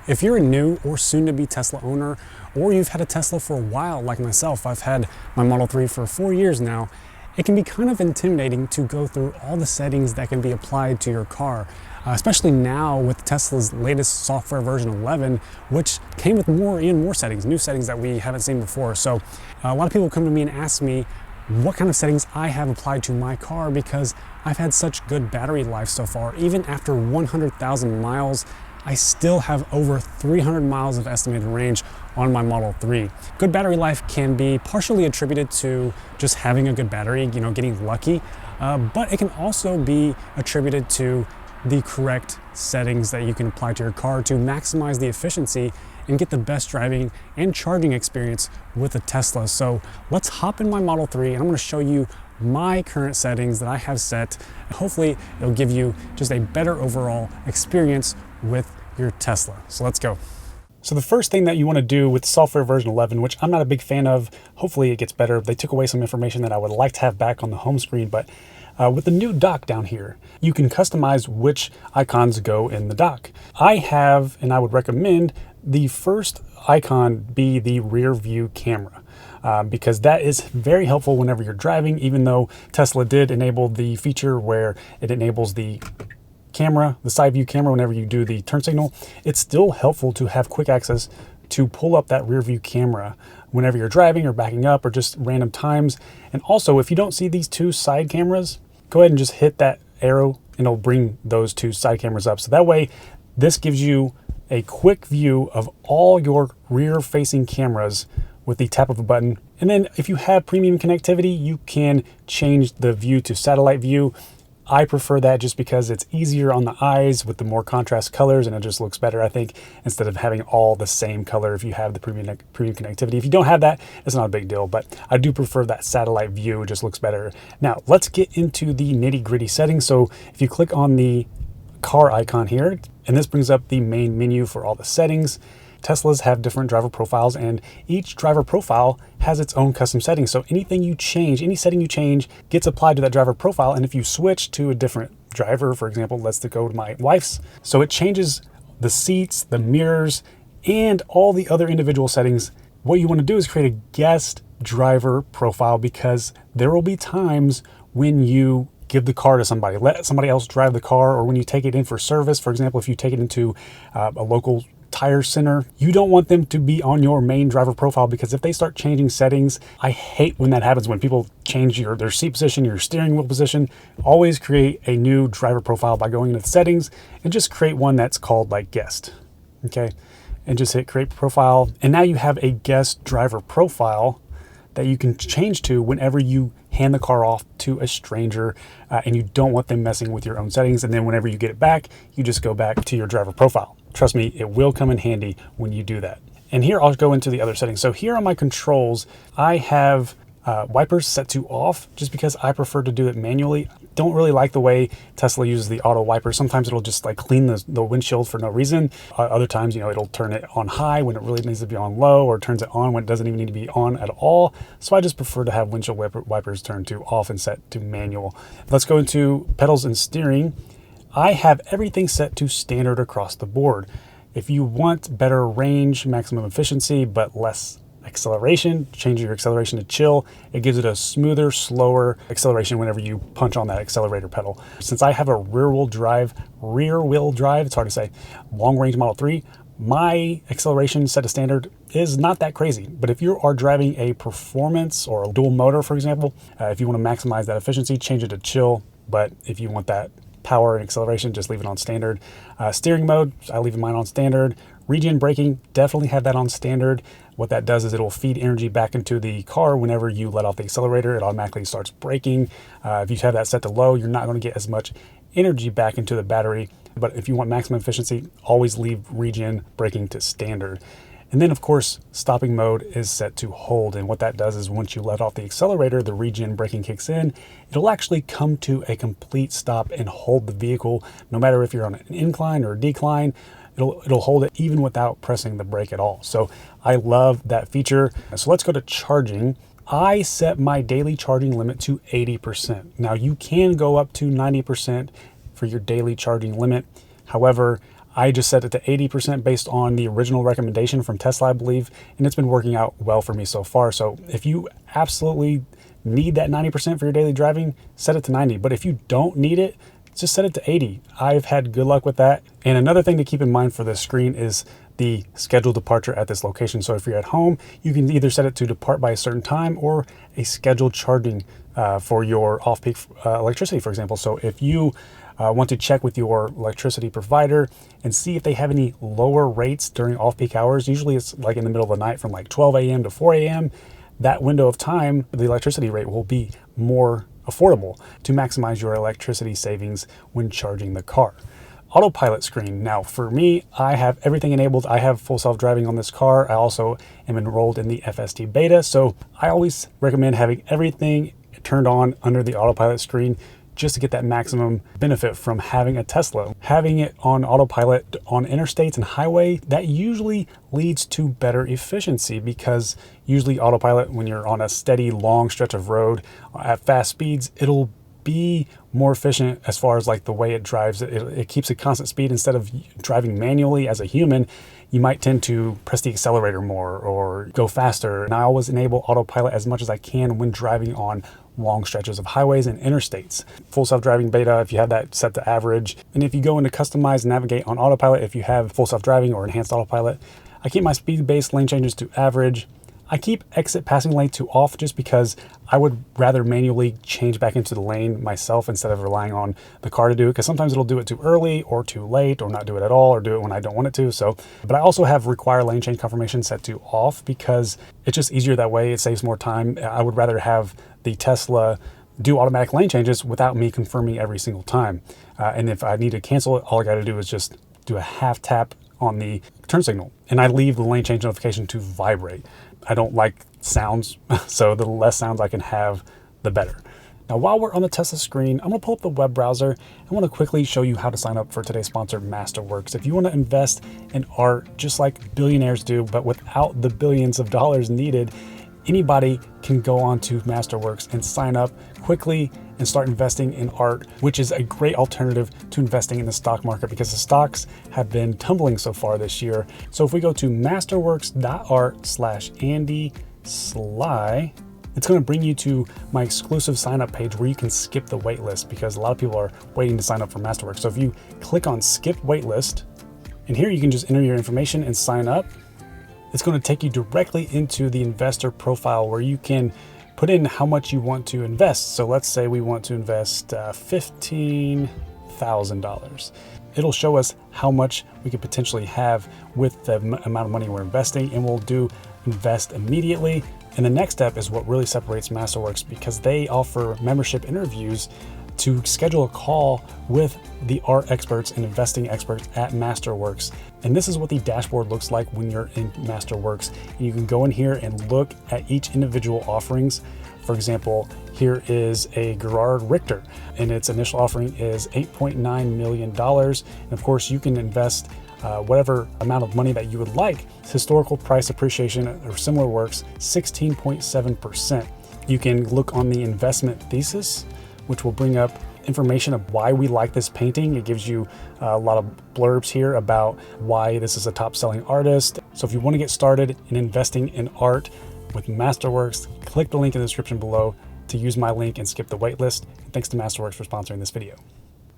If you're a new or soon to be Tesla owner, or you've had a Tesla for a while like myself, I've had my Model 3 for 4 years now, it can be kind of intimidating to go through all the settings that can be applied to your car, especially now with Tesla's latest software version 11, which came with even more settings, new settings that we haven't seen before. So a lot of people come to me and ask me what kind of settings I have applied to my car because I've had such good battery life so far. Even after 100,000 miles, I still have over 300 miles of estimated range on my Model 3. Good battery life can be partially attributed to just having a good battery, getting lucky, but it can also be attributed to the correct settings that you can apply to your car to maximize the efficiency and get the best driving and charging experience with a Tesla. So let's hop in my Model 3 and I'm going to show you my current settings that I have set. Hopefully it'll give you just a better overall experience with your Tesla. So let's go. So the first thing that you want to do with software version 11, which I'm not a big fan of, hopefully it gets better. They took away some information that I would like to have back on the home screen, but with the new dock down here, you can customize which icons go in the dock. I have, and I would recommend, the first icon be the rear view camera. Because that is very helpful whenever you're driving, even though Tesla did enable the feature where it enables the camera, the side view camera, whenever you do the turn signal. It's still helpful to have quick access to pull up that rear view camera whenever you're driving or backing up or just random times. And also, if you don't see these two side cameras, go ahead and just hit that arrow and it'll bring those two side cameras up. So that way, this gives you a quick view of all your rear facing cameras with the tap of a button. And then if you have premium connectivity, you can change the view to satellite view. I prefer that just because it's easier on the eyes with the more contrast colors and it just looks better, I think, instead of having all the same color if you have the premium connectivity. If you don't have that, it's not a big deal, but I do prefer that satellite view. It just looks better. Now, let's get into the nitty-gritty settings. So if you click on the car icon here, and this brings up the main menu for all the settings. Teslas have different driver profiles and each driver profile has its own custom settings. So anything you change, any setting you change gets applied to that driver profile. And if you switch to a different driver, for example, let's go to my wife's. So it changes the seats, the mirrors, and all the other individual settings. What you want to do is create a guest driver profile because there will be times when you give the car to somebody, let somebody else drive the car, or when you take it in for service. For example, if you take it into a local tire center, you don't want them to be on your main driver profile because if they start changing settings, I hate when that happens, when people change their seat position, your steering wheel position. Always create a new driver profile by going into the settings and just create one that's called like guest, okay? And just hit create profile. And now you have a guest driver profile that you can change to whenever you hand the car off to a stranger and you don't want them messing with your own settings. And then whenever you get it back, you just go back to your driver profile. Trust me, it will come in handy when you do that. And here I'll go into the other settings. So here on my controls, I have wipers set to off just because I prefer to do it manually. Don't really like the way Tesla uses the auto wiper. Sometimes it'll just like clean the windshield for no reason. Other times, it'll turn it on high when it really needs to be on low, or turns it on when it doesn't even need to be on at all. So I just prefer to have windshield wipers turned to off and set to manual. Let's go into pedals and steering. I have everything set to standard across the board. If you want better range, maximum efficiency, but less acceleration, change your acceleration to chill. It gives it a smoother, slower acceleration whenever you punch on that accelerator pedal. Since I have a rear wheel drive, it's hard to say, long range Model 3, my acceleration set to standard is not that crazy. But if you are driving a performance or a dual motor, for example, if you want to maximize that efficiency, change it to chill. But if you want that power and acceleration, just leave it on standard. Steering mode, I leave mine on standard. Regen braking, definitely have that on standard. What that does is it'll feed energy back into the car whenever you let off the accelerator. It automatically starts braking. If you have that set to low, you're not going to get as much energy back into the battery. But if you want maximum efficiency, always leave regen braking to standard. And then of course, stopping mode is set to hold. And what that does is once you let off the accelerator, the regen braking kicks in, it'll actually come to a complete stop and hold the vehicle, no matter if you're on an incline or a decline. It'll hold it even without pressing the brake at all. So I love that feature. So let's go to charging. I set my daily charging limit to 80%. Now you can go up to 90% for your daily charging limit. However, I just set it to 80% based on the original recommendation from Tesla, I believe, and it's been working out well for me so far. So if you absolutely need that 90% for your daily driving, set it to 90. But if you don't need it, just set it to 80. I've had good luck with that. And another thing to keep in mind for this screen is the scheduled departure at this location. So if you're at home, you can either set it to depart by a certain time or a scheduled charging for your off-peak electricity, for example. So if you want to check with your electricity provider and see if they have any lower rates during off-peak hours, usually it's like in the middle of the night from like 12 a.m. to 4 a.m., that window of time, the electricity rate will be more affordable to maximize your electricity savings when charging the car. Autopilot screen. Now for me, I have everything enabled. I have full self-driving on this car. I also am enrolled in the FSD beta. So I always recommend having everything turned on under the autopilot screen just to get that maximum benefit from having a Tesla. Having it on autopilot on interstates and highway, that usually leads to better efficiency, because usually autopilot, when you're on a steady long stretch of road at fast speeds, it'll be more efficient as far as like the way it drives. It keeps a constant speed. Instead of driving manually as a human, you might tend to press the accelerator more or go faster. And I always enable autopilot as much as I can when driving on long stretches of highways and interstates. Full self-driving beta, if you have that set to average. And if you go into customize and navigate on autopilot, if you have full self-driving or enhanced autopilot, I keep my speed-based lane changes to average. I keep exit passing lane to off just because I would rather manually change back into the lane myself instead of relying on the car to do it, because sometimes it'll do it too early or too late or not do it at all or do it when I don't want it to. So, but I also have require lane change confirmation set to off because it's just easier that way. It saves more time. I would rather have the Tesla do automatic lane changes without me confirming every single time. And if I need to cancel it, all I got to do is just do a half tap on the turn signal, and I leave the lane change notification to vibrate. I don't like sounds, so the less sounds I can have, the better. Now, while we're on the Tesla screen, I'm gonna pull up the web browser. I wanna quickly show you how to sign up for today's sponsor, Masterworks. If you wanna invest in art just like billionaires do, but without the billions of dollars needed, anybody can go on to Masterworks and sign up quickly and start investing in art, which is a great alternative to investing in the stock market because the stocks have been tumbling so far this year. So if we go to masterworks.art/Andy Sly, it's going to bring you to my exclusive sign up page where you can skip the wait list, because a lot of people are waiting to sign up for Masterworks. So if you click on skip waitlist, and here you can just enter your information and sign up, it's going to take you directly into the investor profile where you can put in how much you want to invest. So let's say we want to invest $15,000. It'll show us how much we could potentially have with the amount of money we're investing, and we'll do invest immediately. And the next step is what really separates Masterworks, because they offer membership interviews to schedule a call with the art experts and investing experts at Masterworks. And this is what the dashboard looks like when you're in Masterworks. And you can go in here and look at each individual offerings. For example, here is a Gerhard Richter, and its initial offering is $8.9 million. And of course, you can invest whatever amount of money that you would like. Historical price appreciation or similar works, 16.7%. You can look on the investment thesis, which will bring up information of why we like this painting. It gives you a lot of blurbs here about why this is a top-selling artist. So if you want to get started in investing in art with Masterworks, click the link in the description below to use my link and skip the waitlist. And thanks to Masterworks for sponsoring this video.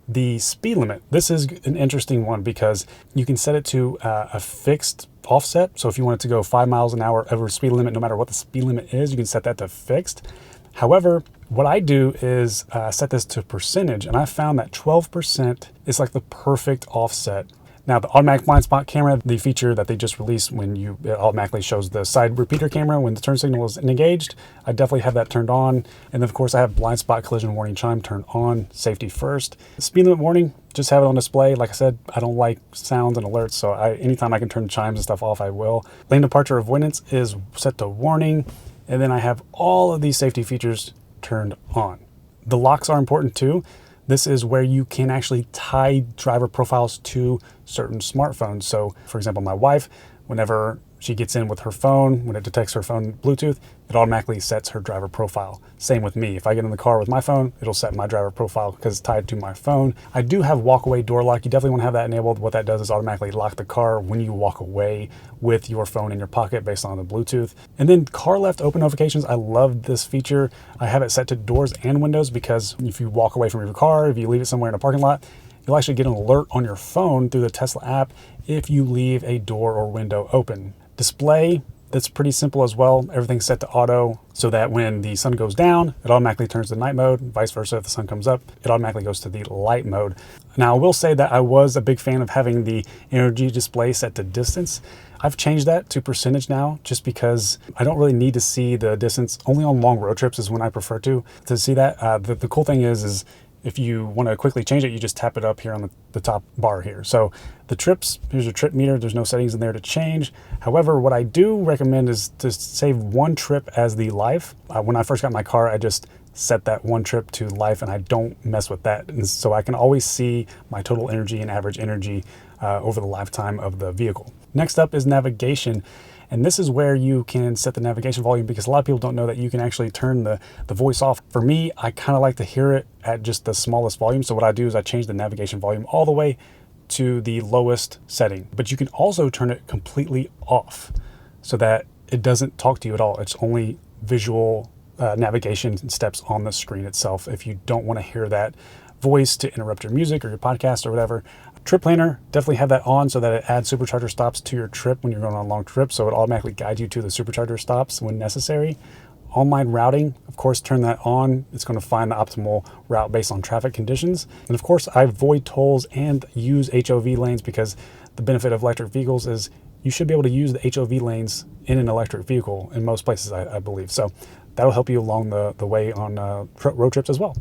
The speed limit. This is an interesting one because you can set it to a fixed offset. So if you want it to go 5 miles an hour over speed limit, no matter what the speed limit is, you can set that to fixed. However, what I do is set this to percentage, and I found that 12% is like the perfect offset. Now, the automatic blind spot camera, the feature that they just released when it automatically shows the side repeater camera when the turn signal is engaged, I definitely have that turned on. And then of course I have blind spot collision warning chime turned on, safety first. Speed limit warning, just have it on display. Like I said, I don't like sounds and alerts, so anytime I can turn chimes and stuff off, I will. Lane departure avoidance is set to warning. And then I have all of these safety features turned on. The locks are important too. This is where you can actually tie driver profiles to certain smartphones. So for example, my wife, whenever she gets in with her phone, when it detects her phone Bluetooth, it automatically sets her driver profile. Same with me. If I get in the car with my phone, it'll set my driver profile because it's tied to my phone. I do have walk-away door lock. You definitely want to have that enabled. What that does is automatically lock the car when you walk away with your phone in your pocket based on the Bluetooth. And then car left open notifications. I love this feature. I have it set to doors and windows because if you walk away from your car, if you leave it somewhere in a parking lot, you'll actually get an alert on your phone through the Tesla app if you leave a door or window open. Display, that's pretty simple as well. Everything's set to auto so that when the sun goes down, it automatically turns to night mode. Vice versa, if the sun comes up, it automatically goes to the light mode. Now, I will say that I was a big fan of having the energy display set to distance. I've changed that to percentage now just because I don't really need to see the distance. Only on long road trips is when I prefer to see that. The cool thing is if you want to quickly change it, you just tap it up here on the top bar here. So the trips, here's your trip meter. There's no settings in there to change. However, what I do recommend is to save one trip as the life. When I first got my car, I just set that one trip to life and I don't mess with that. And so I can always see my total energy and average energy over the lifetime of the vehicle. Next up is navigation. And this is where you can set the navigation volume because a lot of people don't know that you can actually turn the voice off. For me, I kind of like to hear it at just the smallest volume. So what I do is I change the navigation volume all the way to the lowest setting. But you can also turn it completely off so that it doesn't talk to you at all. It's only visual navigation steps on the screen itself. If you don't want to hear that voice to interrupt your music or your podcast or whatever. Trip planner, definitely have that on so that it adds supercharger stops to your trip when you're going on a long trip. So it automatically guides you to the supercharger stops when necessary. Online routing, of course, turn that on. It's going to find the optimal route based on traffic conditions. And of course, I avoid tolls and use HOV lanes because the benefit of electric vehicles is you should be able to use the HOV lanes in an electric vehicle in most places, I believe. So that'll help you along the way on road trips as well.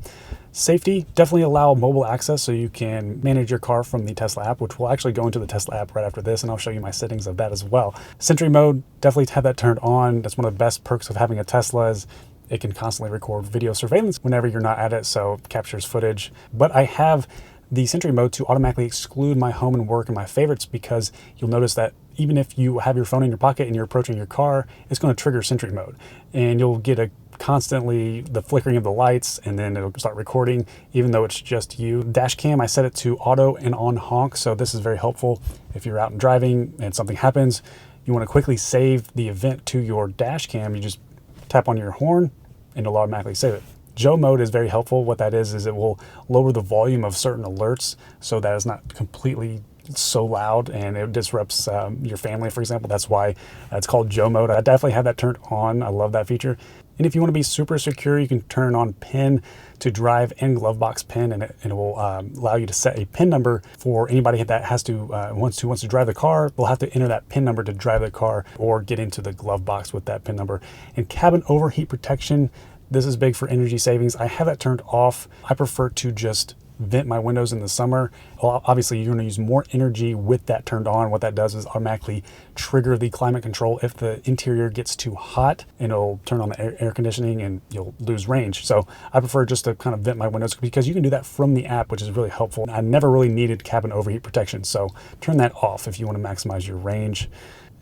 Safety, definitely allow mobile access so you can manage your car from the Tesla app, which will actually go into the Tesla app right after this, and I'll show you my settings of that as well. Sentry mode, definitely have that turned on. That's one of the best perks of having a Tesla is it can constantly record video surveillance whenever you're not at it, so it captures footage. But I have the Sentry mode to automatically exclude my home and work and my favorites because you'll notice that even if you have your phone in your pocket and you're approaching your car, it's going to trigger Sentry mode. And you'll get constantly the flickering of the lights and then it'll start recording even though it's just you. Dash cam, I set it to auto and on honk. So this is very helpful. If you're out and driving and something happens, you want to quickly save the event to your dash cam. You just tap on your horn and it'll automatically save it. Joe mode is very helpful. What that is it will lower the volume of certain alerts so that it's not completely so loud and it disrupts your family, for example. That's why it's called Joe mode. I definitely have that turned on. I love that feature. And if you want to be super secure, you can turn on PIN to drive and glove box PIN, and it will allow you to set a PIN number for anybody that has to wants to drive the car. They'll have to enter that PIN number to drive the car or get into the glove box with that PIN number. And cabin overheat protection, this is big for energy savings. I have that turned off. I prefer to just vent my windows in the summer. Well, obviously you're going to use more energy with that turned on. What that does is automatically trigger the climate control if the interior gets too hot, and it'll turn on the air conditioning and you'll lose range. So I prefer just to kind of vent my windows because you can do that from the app, which is really helpful. I never really needed cabin overheat protection, so turn that off if you want to maximize your range.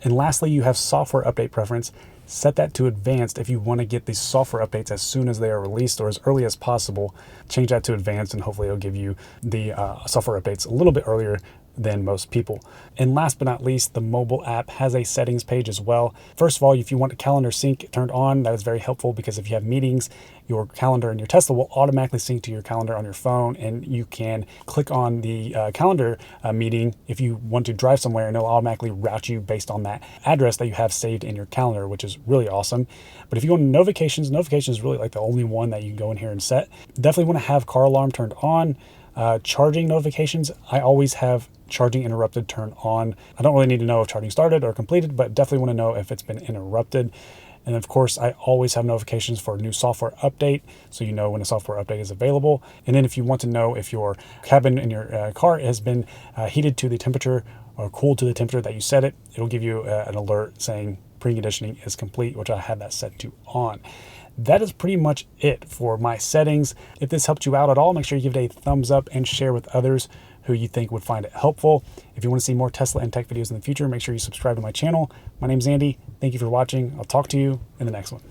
And lastly, you have software update preference. Set that to advanced if you want to get these software updates as soon as they are released or as early as possible. Change that to advanced and hopefully it'll give you the software updates a little bit earlier than most people. And last but not least, the mobile app has a settings page as well. First of all, if you want a calendar sync turned on, that is very helpful because if you have meetings, your calendar in your Tesla will automatically sync to your calendar on your phone, and you can click on the calendar meeting if you want to drive somewhere, and it'll automatically route you based on that address that you have saved in your calendar, which is really awesome. But if you go into notifications is really like the only one that you can go in here and set. Definitely want to have car alarm turned on. Charging notifications, I always have charging interrupted turned on. I don't really need to know if charging started or completed, but definitely want to know if it's been interrupted. And of course, I always have notifications for a new software update, so you know when a software update is available. And then if you want to know if your cabin in your car has been heated to the temperature or cooled to the temperature that you set it, it'll give you an alert saying preconditioning is complete, which I have that set to on. That is pretty much it for my settings. If this helped you out at all, make sure you give it a thumbs up and share with others. who you think would find it helpful. If you want to see more Tesla and tech videos in the future, make sure you subscribe to my channel. My name's Andy. Thank you for watching. I'll talk to you in the next one.